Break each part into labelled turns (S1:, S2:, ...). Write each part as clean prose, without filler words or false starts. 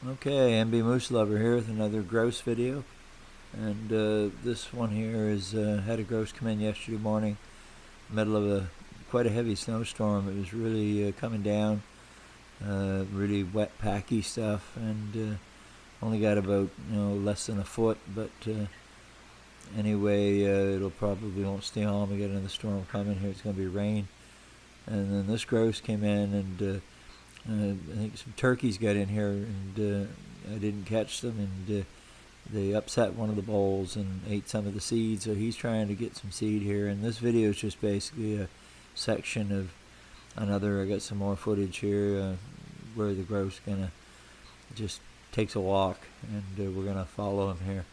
S1: Okay, MB Moose Lover here with another grouse video, and this one here is had a grouse come in yesterday morning, middle of quite a heavy snowstorm. It was really coming down, really wet, packy stuff, and only got about less than a foot. But anyway, it'll probably won't stay on. We got another storm coming here. It's going to be rain, and then this grouse came in and. I think some turkeys got in here, and I didn't catch them, and they upset one of the bowls and ate some of the seed. So he's trying to get some seed here, and this video is just basically a section of another. I got some more footage here where the grouse gonna just takes a walk, and we're gonna follow him here.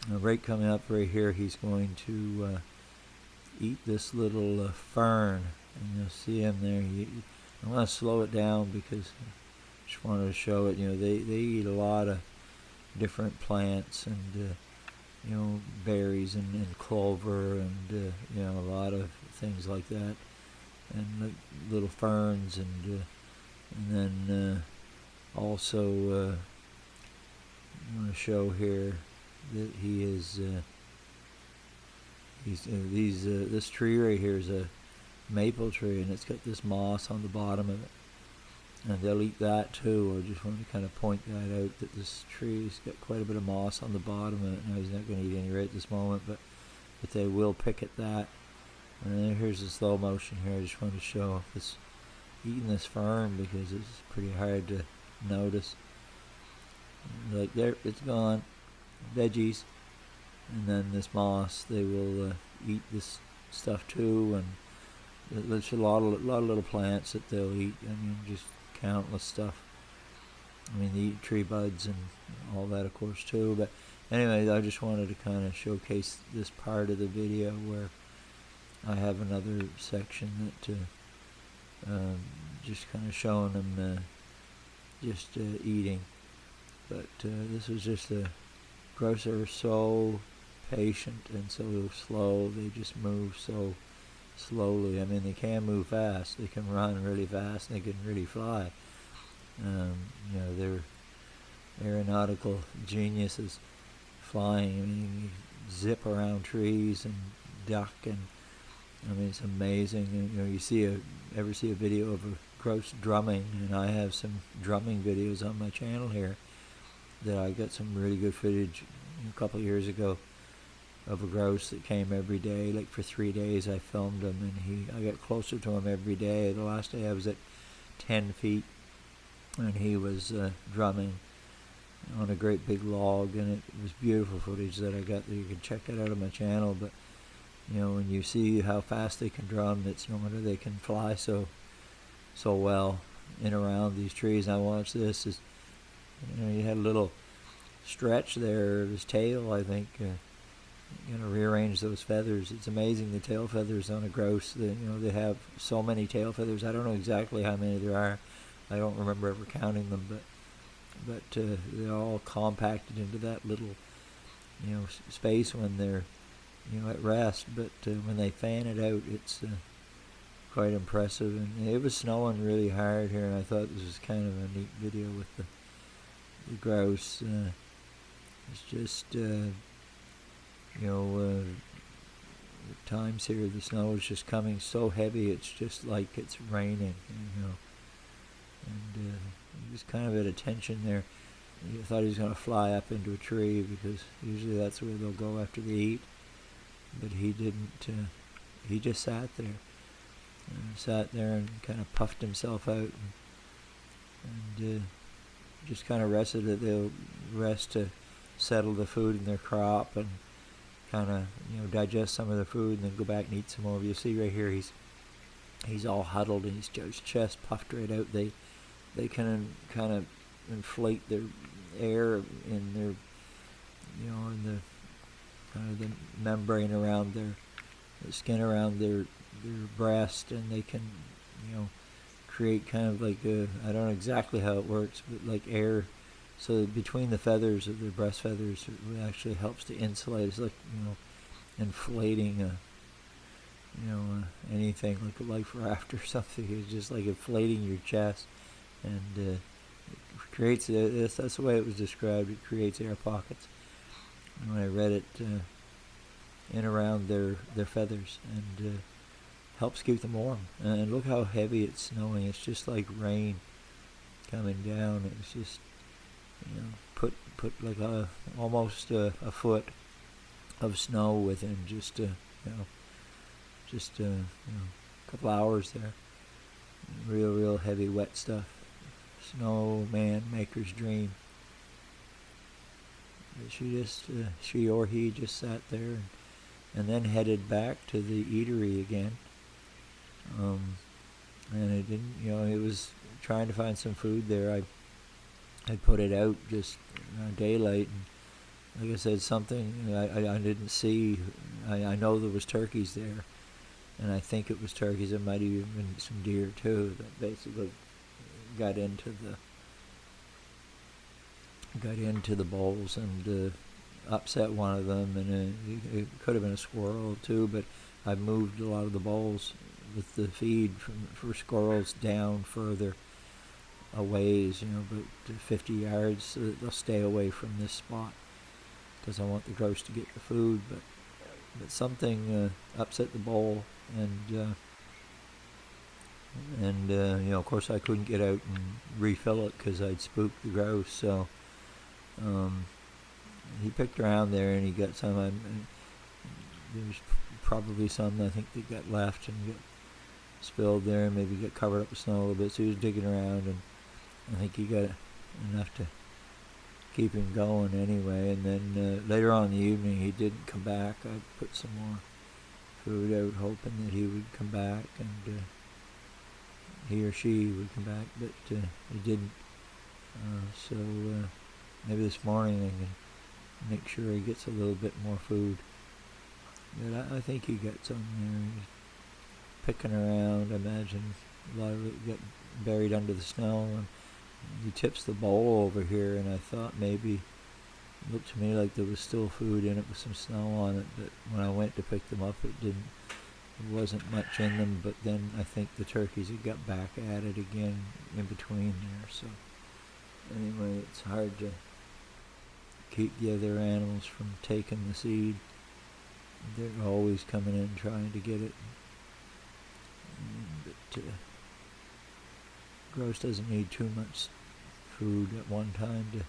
S1: Right coming up right here, he's going to eat this little fern, and you'll see him there. I want to slow it down because I just wanted to show it. They eat a lot of different plants and berries and clover and a lot of things like that, and little ferns and then also I want to show here that he is this tree right here is a maple tree, and it's got this moss on the bottom of it, and they'll eat that too. I just wanted to kind of point that out, that this tree's got quite a bit of moss on the bottom of it. Now he's not going to eat any right at this moment, but they will pick at that. And then here's the slow motion here. I just wanted to show it's eating this fern because it's pretty hard to notice. Like there, it's gone. Veggies, and then this moss. They will eat this stuff too, and there's a lot of little plants that they'll eat. I mean, just countless stuff. I mean, they eat tree buds and all that, of course, too. But anyway, I just wanted to kind of showcase this part of the video where I have another section that just kind of showing them just eating. But this was just a grouse are so patient and so slow. They just move so slowly. I mean, they can move fast. They can run really fast. And they can really fly. They're aeronautical geniuses, flying. I mean, you zip around trees and duck, and I mean, it's amazing. And, you ever see a video of a grouse drumming? And I have some drumming videos on my channel here that I got some really good footage a couple of years ago of a grouse that came every day. Like for 3 days I filmed him, and I got closer to him every day. The last day I was at 10 feet, and he was drumming on a great big log, and it was beautiful footage that I got there. You can check that out on my channel. But when you see how fast they can drum, it's no wonder they can fly so well in around these trees. And I watched this. He had a little stretch there of his tail, I think. Rearrange those feathers. It's amazing, the tail feathers on a grouse. They have so many tail feathers. I don't know exactly how many there are. I don't remember ever counting them, but they're all compacted into that little space when they're at rest. But when they fan it out, it's quite impressive. And it was snowing really hard here, and I thought this was kind of a neat video with the grouse. It's just times here the snow is just coming so heavy, it's just like it's raining, and just kind of at attention there. I thought he was going to fly up into a tree, because usually that's where they'll go after they eat, but he didn't. He just sat there and kind of puffed himself out, and just kind of rested. They'll rest to settle the food in their crop and kind of digest some of the food, and then go back and eat some more. You see right here, he's all huddled, and his chest puffed right out. They can kind of inflate their air in their in the kind of the membrane around the skin around their breast, and they can create kind of like I don't know exactly how it works, but like air. So between the feathers of their breast feathers, it actually helps to insulate. It's like inflating anything like a life raft or something. It's just like inflating your chest, and creates that's the way it was described. It creates air pockets. And when I read it, in around their feathers, and helps keep them warm. And look how heavy it's snowing. It's just like rain coming down. It's just, put like almost a foot of snow within just a couple hours there. Real heavy wet stuff. Snowman maker's dream. She or he just sat there and then headed back to the eatery again. And it didn't, it was trying to find some food there. I put it out just daylight, and like I said, something I didn't see. I know there was turkeys there, and I think it was turkeys. It might have even been some deer too that basically got into the bowls and upset one of them, and it could have been a squirrel too. But I moved a lot of the bowls with the feed for squirrels down further a ways, but 50 yards, so that they'll stay away from this spot, because I want the grouse to get the food. But something upset the bowl, and of course I couldn't get out and refill it because I'd spooked the grouse. So he picked around there and he got some. There's probably some I think that got left and got spilled there, and maybe got covered up with snow a little bit. So he was digging around, and I think he got enough to keep him going anyway. And then later on in the evening, he didn't come back. I put some more food out, hoping that he would come back, and he or she would come back, but he didn't. So maybe this morning I can make sure he gets a little bit more food. But I think he got some there. He's picking around. I imagine a lot of it got buried under the snow, and he tips the bowl over here, and I thought maybe it looked to me like there was still food in it with some snow on it, but when I went to pick them up, there wasn't much in them. But then I think the turkeys had got back at it again in between there. So anyway, it's hard to keep the other animals from taking the seed. They're always coming in trying to get it. But grouse doesn't need too much food at one time to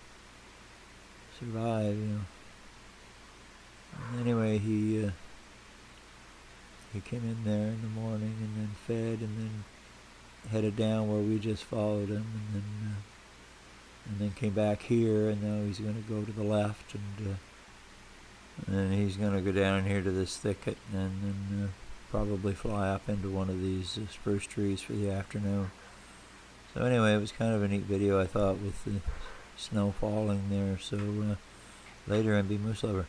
S1: survive, And anyway, he came in there in the morning and then fed, and then headed down where we just followed him, and then came back here, and now he's going to go to the left, and he's going to go down here to this thicket, and then probably fly up into one of these spruce trees for the afternoon. So anyway, it was kind of a neat video, I thought, with the snow falling there. So later, MB Moose Lover.